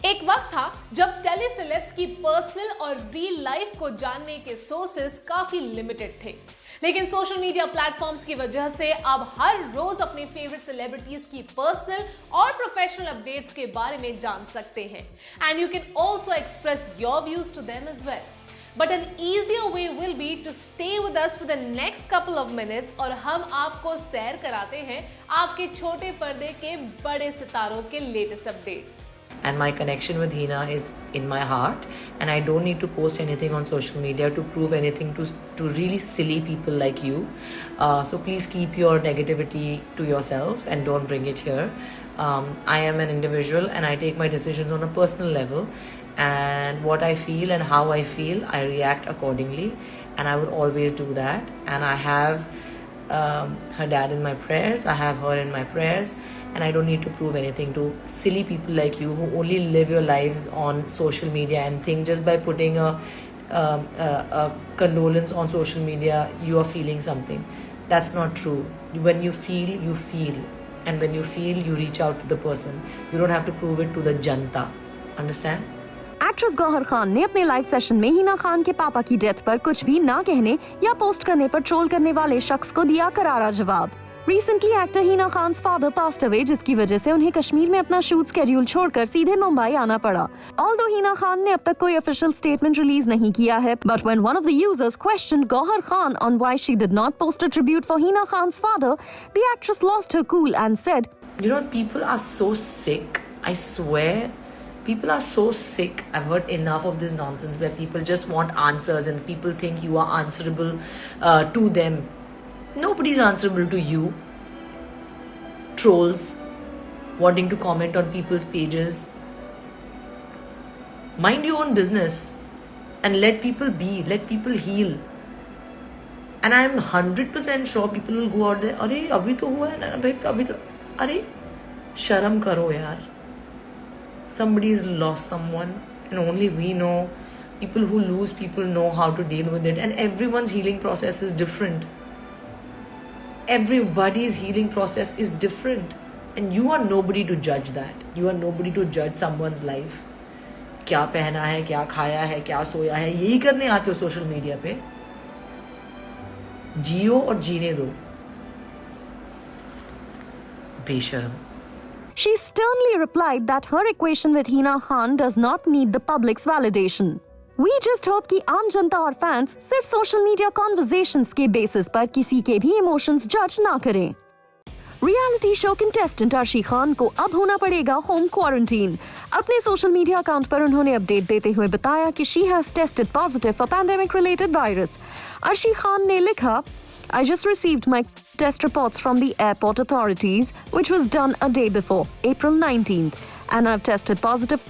एक वक्त था जब टेलीसेलेब्स की पर्सनल और रियल लाइफ को जानने के सोर्सेस काफी लिमिटेड थे, लेकिन सोशल मीडिया प्लेटफॉर्म्स की वजह से अब हर रोज अपने फेवरेट सेलिब्रिटीज की पर्सनल और प्रोफेशनल अपडेट्स के बारे में जान सकते हैं and you can also express your views to them as well. But an easier way will be to stay with us for the next couple of minutes और हम आपको सैर कराते हैं आपके छोटे पर्दे के बड़े सितारों के latest updates. And my connection with Hina is in my heart, and I don't need to post anything on social media to prove anything to really silly people like you. So please keep your negativity to yourself and don't bring it here. I am an individual and I take my decisions on a personal level, and what I feel and how I feel, I react accordingly, and I will always do that. And I have her dad in my prayers, I have her in my prayers, and I don't need to prove anything to silly people like you who only live your lives on social media and think just by putting a condolence on social media you are feeling something. That's not true. When you feel, and when you feel, you reach out to the person. You don't have to prove it to the janta. Understand? Actress Gauhar Khan ने अपने live session में हिना खान के पापा की death पर कुछ भी ना कहने या पोस्ट करने पर ट्रोल करने वाले शख्स को दिया करारा जवाब. Recently actor Hina Khan's father passed away, जिसकी वजह से उन्हें कश्मीर में अपना शूट स्केड्यूल छोड़कर सीधे मुंबई आना पड़ा. ऑल्दो हिना खान ने अब तक कोई ऑफिशियल स्टेटमेंट रिलीज नहीं किया है, but when one of the users questioned Gauhar Khan on why she did not post a tribute for Hina Khan's father, the actress lost her cool and said, You know, people are so sick. I swear, people are so sick. I've heard enough of this nonsense where people just want answers and people think you are answerable to them. Nobody's answerable to you. Trolls wanting to comment on people's pages. Mind your own business and let people be, let people heal. And I'm 100% sure people will go out there, अरे अभी तो हुआ है ना भाई, अभी तो, अरे शर्म करो यार. Somebody's lost someone and only we know. People who lose people know how to deal with it, and everyone's healing process is different. Everybody's healing process is different, and you are nobody to judge that. You are nobody to judge someone's life. क्या पहना है, क्या खाया है, क्या सोया है, यही करने आते हो सोशल मीडिया पे. जियो और जीने दो. बेशर्म. She sternly replied that her equation with Hina Khan does not need the public's validation. We just hope कि आम जनता और फैंस सिर्फ सोशल मीडिया कॉन्वर्सेशंस के बेसिस पर किसी के भी इमोशंस जज ना करें. Reality show contestant Arshi Khan को अब होना पड़ेगा होम क्वारंटीन. अपने सोशल मीडिया अकाउंट पर उन्होंने अपडेट देते हुए बताया कि she has tested positive for pandemic related virus. Arshi Khan ने लिखा, I just received my test reports from the airport authorities, which was done a day before, April 19th, and I've tested positive.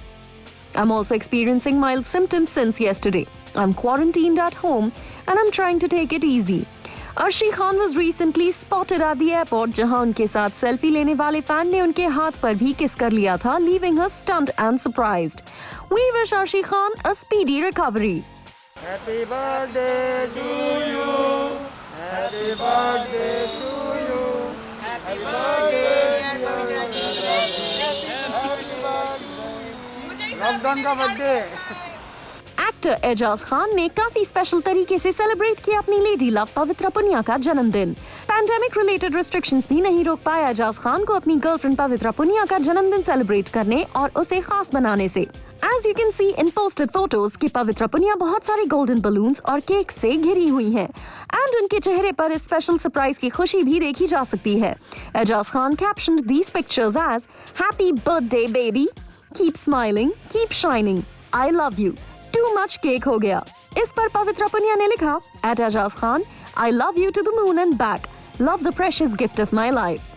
I'm also experiencing mild symptoms since yesterday. I'm quarantined at home and I'm trying to take it easy. Arshi Khan was recently spotted at the airport, जहां उनके साथ selfie लेने वाले fan ने उनके हाथ पर भी किस कर लिया था, leaving her stunned and surprised. We wish Arshi Khan a speedy recovery. Happy birthday to you. Happy birthday to you. Happy birthday dear Pavitra ji. Happy birthday. Lockdown का बर्थडे. एक्टर एजाज खान ने काफी स्पेशल तरीके से celebrate किया अपनी lady love पवित्रा पुनिया का जन्मदिन. Pandemic related restrictions भी नहीं रोक पाया एजाज खान को अपनी गर्लफ्रेंड पवित्रा पुनिया का जन्मदिन सेलिब्रेट करने और उसे खास बनाने से. As you can see in posted photos कि पवित्रा पुनिया बहुत सारे गोल्डन बलून्स और केक से घिरी हुई हैं, एंड उनके चेहरे पर इस स्पेशल सरप्राइज की खुशी भी देखी जा सकती है. Ejaz Khan captioned these pictures as Happy birthday baby, keep smiling, keep shining, I love you. Too much cake हो गया. इस पर पवित्रा पुनिया ने लिखा, at Ejaz Khan, I love you to the moon and back. Love the precious gift of my life.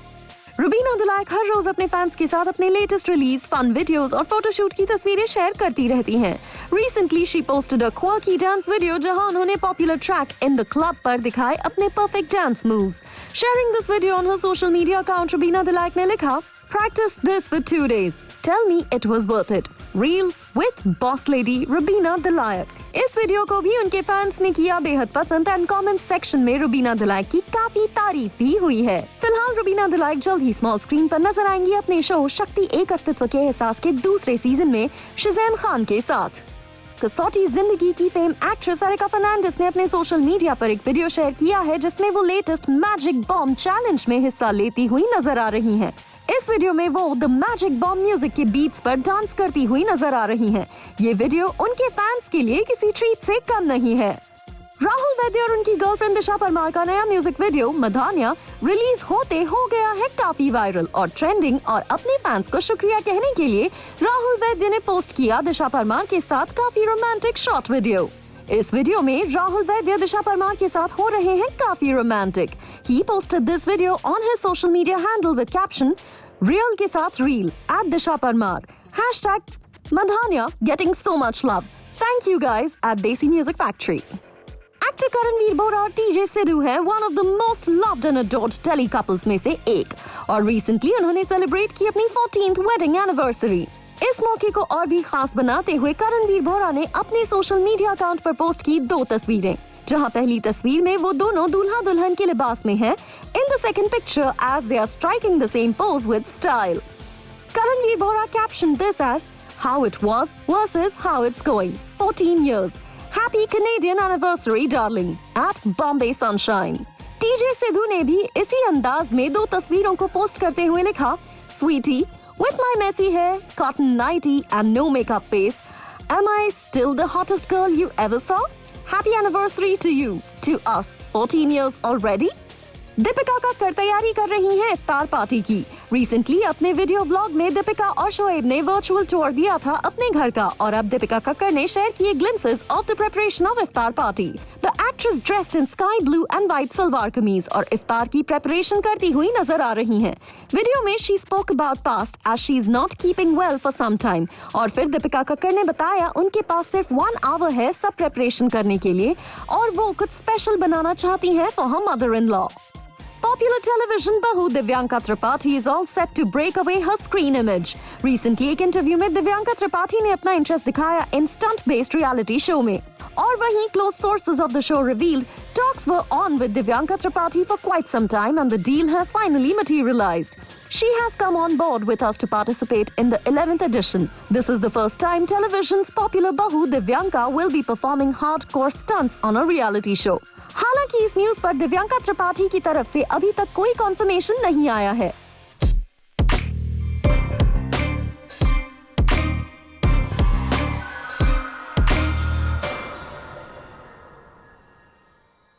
Rubina Dilaik हर रोज अपने fans के साथ अपने लेटेस्ट रिलीज, फन वीडियोस और फोटोशूट की तस्वीरें शेयर करती रहती हैं. Recently she posted a quirky dance video जहां उन्होंने popular track in the club पर दिखाए अपने perfect dance moves. Sharing this video on her social media account, Rubina Dilaik ने लिखा, Practice this for 2 days. Tell me it was worth it. Reels with Boss Lady Rubina Dilayak। इस video को भी उनके fans ने किया बेहद पसंद एंड कमेंट सेक्शन में रुबीना दिलायक की काफी तारीफ भी हुई है। फिलहाल रुबीना दिलायक जल्द ही स्मॉल स्क्रीन पर नजर आएंगी अपने शो शक्ति एक अस्तित्व के एहसास के दूसरे सीजन में शज़ैन खान के साथ। कसौटी जिंदगी की फेम एक्ट्रेस एरिका फर्नांडिस ने अपने सोशल मीडिया पर एक वीडियो शेयर किया है जिसमें वो लेटेस्ट मैजिक बॉम्ब चैलेंज में हिस्सा लेती हुई नजर आ रही हैं। इस वीडियो में वो द मैजिक बॉम्ब म्यूजिक के बीट्स पर डांस करती हुई नजर आ रही हैं। ये वीडियो उनके फैंस के लिए किसी ट्रीट से कम नहीं है। राहुल वैद्य और उनकी गर्लफ्रेंड दिशा परमार का नया म्यूजिक वीडियो मधानिया रिलीज होते हो गया है काफी वायरल और ट्रेंडिंग, और अपने फैंस को शुक्रिया कहने के लिए राहुल वैद्य ने पोस्ट किया दिशा परमार के साथ काफी रोमांटिक शॉर्ट वीडियो। इस वीडियो में राहुल वैद्य दिशा परमार के साथ हो रहे हैं काफी romantic. He posted this video on his social media handle with caption "Real के साथ Reel @Disha Parmar #Madhanya getting so much love. Thank you guys at Desi Music Factory." Actor Karanvir Bohra और टीजे सिद्धू हैं one of the most loved and adored telly couples में से एक, और recently उन्होंने celebrate की अपनी 14th वेडिंग एनिवर्सरी। इस मौके को और भी खास बनाते हुए करणवीर बोरा ने अपने सोशल मीडिया अकाउंट पर पोस्ट की 2 तस्वीरें, जहां पहली तस्वीर में वो दोनों दूल्हा दुल्हन के लिबास में हैं। In the second picture as they are striking the same pose with style. Karanvir Bohra caption this as how it was versus how it's going 14 years. Happy Canadian anniversary darling at Bombay Sunshine। TJ Sidhu ने भी इसी अंदाज में 2 तस्वीरों को post करते हुए लिखा Sweetie, with my messy hair, cotton nightie and no makeup face, am I still the hottest girl you ever saw? Happy anniversary to you, to us, 14 years already। Deepika Kakkar तैयारी कर रही हैं इफ्तार पार्टी की। रिसेंटली अपने video blog में दीपिका और शोएब ने virtual tour दिया था अपने घर का, और अब दीपिका कक्कर ने शेयर किए glimpses of the preparation of iftar party. The actress dressed in sky blue and white salwar kameez और इफ्तार की प्रिपरेशन करती हुई नजर आ रही हैं। वीडियो में she spoke about past as she is not keeping well for some time, और फिर दीपिका कक्कर ने बताया उनके पास सिर्फ 1 hour है सब प्रिपरेशन करने के लिए, और वो कुछ स्पेशल बनाना चाहती हैं for her mother in law. Popular television bahu Divyanka Tripathi is all set to break away her screen image. Recently एक इंटरव्यू में दिव्यांका त्रिपाठी ने अपना इंटरेस्ट दिखाया इन स्टंट-बेस्ड रियलिटी शो में, और वहीं close sources of the show revealed talks were on with Divyanka Tripathi for quite some time and the deal has finally materialized. She has come on board with us to participate in the 11th edition. This is the first time television's popular bahu Divyanka will be performing hardcore stunts on a reality show. हालांकि इस news पर दिव्यांका त्रिपाठी की तरफ से अभी तक कोई conformation नहीं आया है।